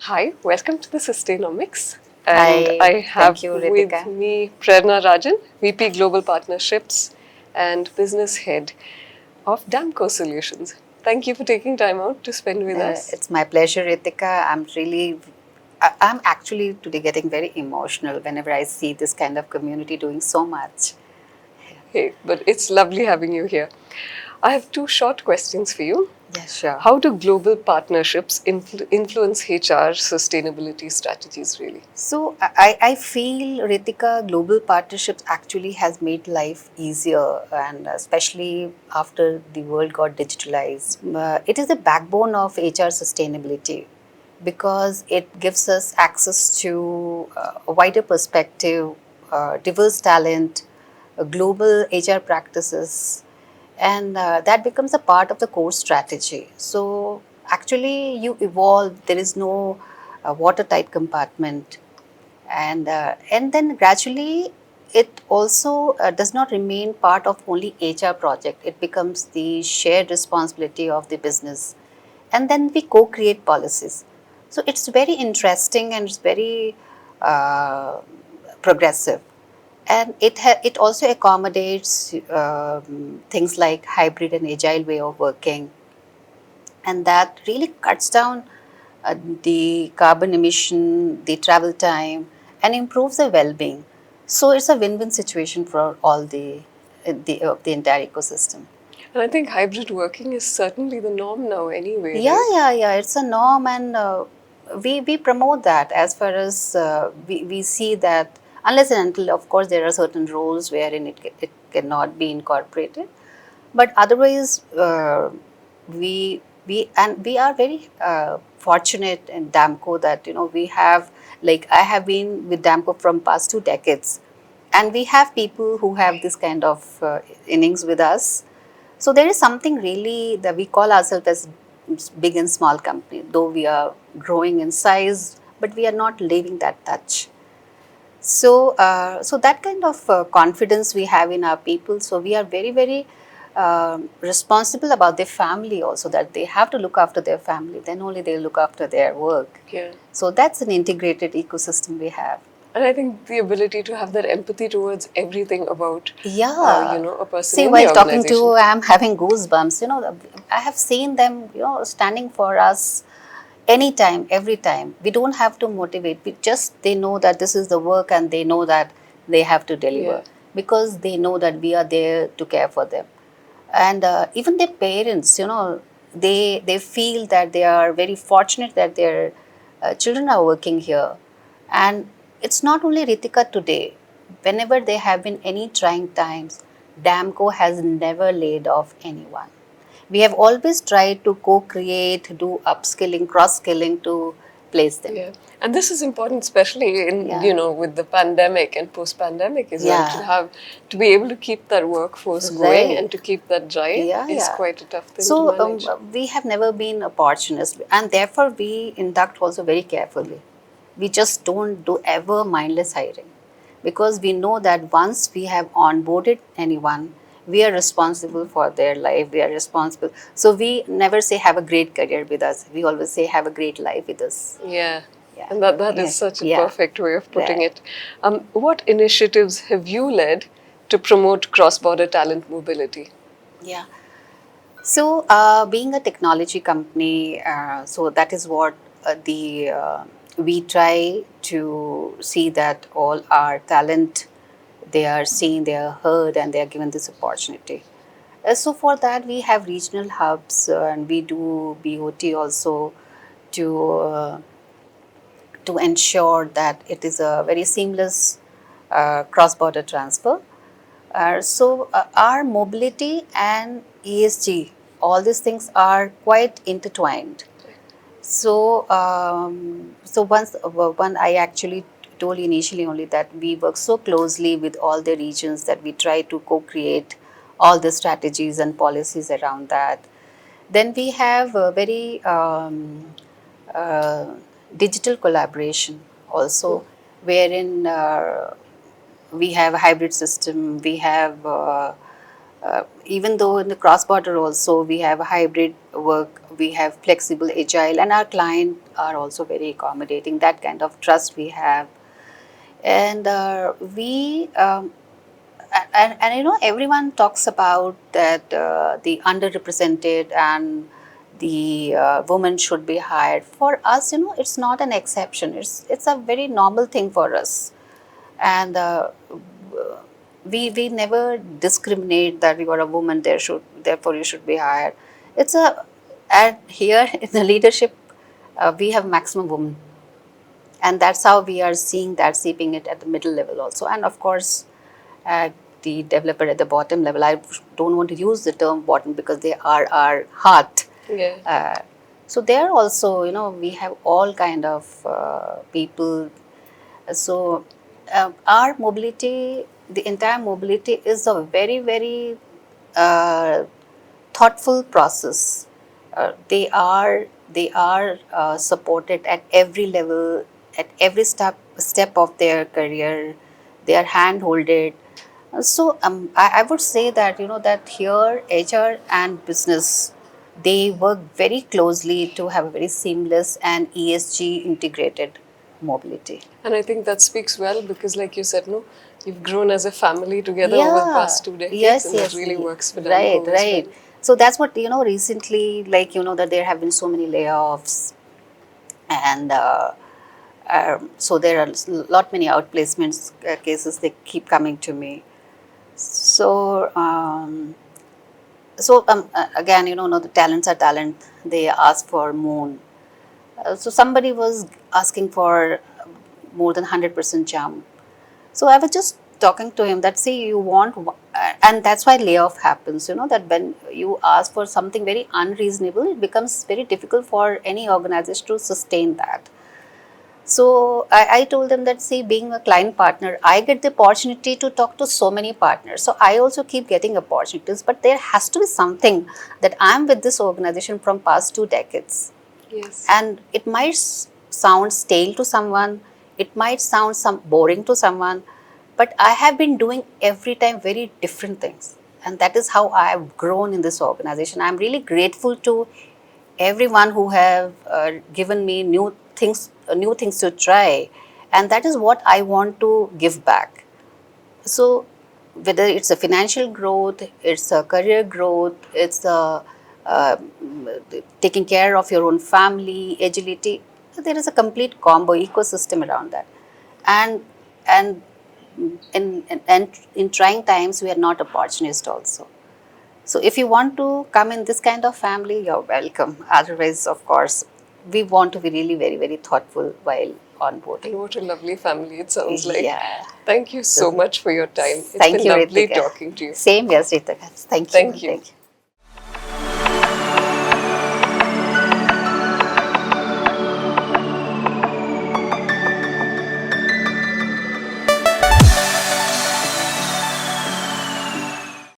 Hi, welcome to the Sustainamics. And Hi, I thank have you, with Ritika. me Prerna Rajan, VP Global Partnerships and Business Head of Damco Solutions. Thank you for taking time out to spend with us. It's my pleasure, Ritika. I'm actually today getting very emotional whenever I see this kind of community doing so much. Hey, but it's lovely having you here. I have two short questions for you. Yeah, sure. How do global partnerships influence HR sustainability strategies, really? So I feel, Ritika, global partnerships actually has made life easier, and especially after the world got digitalized. It is the backbone of HR sustainability because it gives us access to a wider perspective, diverse talent, global HR practices, and that becomes a part of the core strategy. So actually, you evolve. There is no watertight compartment, and then gradually it also does not remain part of only HR project. It becomes the shared responsibility of the business, and then we co-create policies. So it's very interesting and it's very uh, progressive, and it also accommodates things like hybrid and agile way of working, and that really cuts down the carbon emission, the travel time, and improves the well-being. So it's a win-win situation for all the entire ecosystem. And I think hybrid working is certainly the norm now, anyway, Yeah, right? yeah, yeah. It's a norm, and we promote that as far as we see that unless and until, of course, there are certain rules wherein it cannot be incorporated. But otherwise, we are very fortunate in Damco that we have, like, I have been with Damco from past 2 decades, and we have people who have this kind of innings with us. So there is something really that we call ourselves as big and small company, though we are growing in size, but we are not leaving that touch. So that kind of confidence we have in our people. So we are very, very responsible about their family also, that they have to look after their family. Then only they look after their work. Yeah. So that's an integrated ecosystem we have. And I think the ability to have that empathy towards everything about, Yeah. a person See, in the while talking to organization. you, I'm having goosebumps. I have seen them, standing for us anytime, every time. We don't have to motivate. We just, they know that this is the work and they know that they have to deliver Yeah. because they know that we are there to care for them. And even their parents, they feel that they are very fortunate that their children are working here. And it's not only Ritika today. Whenever there have been any trying times, Damco has never laid off anyone. We have always tried to co-create, do upskilling, cross-skilling to place them. Yeah. And this is important, especially in, Yeah, with the pandemic and post-pandemic as well, yeah, to be able to keep that workforce going right. and to keep that drive Yeah, is yeah. quite a tough thing to So manage. we have never been opportunists, and therefore we induct also very carefully. We just don't do ever mindless hiring because we know that once we have onboarded anyone, we are responsible for their life. We are responsible. So we never say have a great career with us. We always say have a great life with us. Yeah. Yeah, And that is yeah, such a yeah. perfect way of putting Right. it. What initiatives have you led to promote cross-border talent mobility? Yeah. So, being a technology company, so that is what the we try to see that all our talent, they are seen, they are heard, and they are given this opportunity. So for that, we have regional hubs, and we do BOT also to uh, to ensure that it is a very seamless cross-border transfer. Our mobility and ESG, all these things are quite intertwined. One I actually told you initially only that we work so closely with all the regions that we try to co-create all the strategies and policies around that. Then we have a very uh, digital collaboration also, wherein we have a hybrid system. We have even though in the cross border also we have hybrid work, we have flexible, agile, and our client are also very accommodating. That kind of trust we have, and we. And you know, everyone talks about that the underrepresented and the woman should be hired. For us, you know, it's not an exception. It's a very normal thing for us, and we never discriminate that you are a woman. Therefore you should be hired. It's a and here in the leadership, we have maximum women, and that's how we are seeing that seeping it at the middle level also, and of course at the developer at the bottom level. I don't want to use the term bottom because they are our heart. Yeah. So there also, you know, we have all kind of people. So our mobility, the entire mobility is a very, very thoughtful process. They are supported at every level, at every step of their career. They are hand-holded. So I would say that, you know, that here HR and business, they work very closely to have a very seamless and ESG integrated mobility. And I think that speaks well because, like you said, no, you've grown as a family together over the past 2 decades, Yes, and yes, that really works for right, Damco as right. well. So that's what, you know, recently, like, you know, that there have been so many layoffs, and so there are lot many outplacements cases. They keep coming to me. So again, you know, no, the talents are talent. They ask for moon. So somebody was asking for more than 100% jump. So I was just talking to him that, see, you want, and that's why layoff happens, you know, that when you ask for something very unreasonable, it becomes very difficult for any organization to sustain that. So I told them that, see, being a client partner, I get the opportunity to talk to so many partners. So I also keep getting opportunities, but there has to be something that I'm with this organization from past 2 decades. Yes. And it might sound stale to someone, it might sound some boring to someone, but I have been doing every time very different things. And that is how I have grown in this organization. I'm really grateful to everyone who have given me new things to try, and that is what I want to give back. So whether it's a financial growth, it's a career growth, it's a uh, taking care of your own family, agility, there is a complete combo ecosystem around that. And and in trying times, we are not opportunist also. So if you want to come in this kind of family, you're welcome. Otherwise, of course, we want to be really very, very thoughtful while onboarding. And what a lovely family it sounds like. Yeah. Thank you so much for your time. It's Thank been you, lovely Ritika. talking to you. Same, yes, Ritika. Thank you. Thank you. Thank you.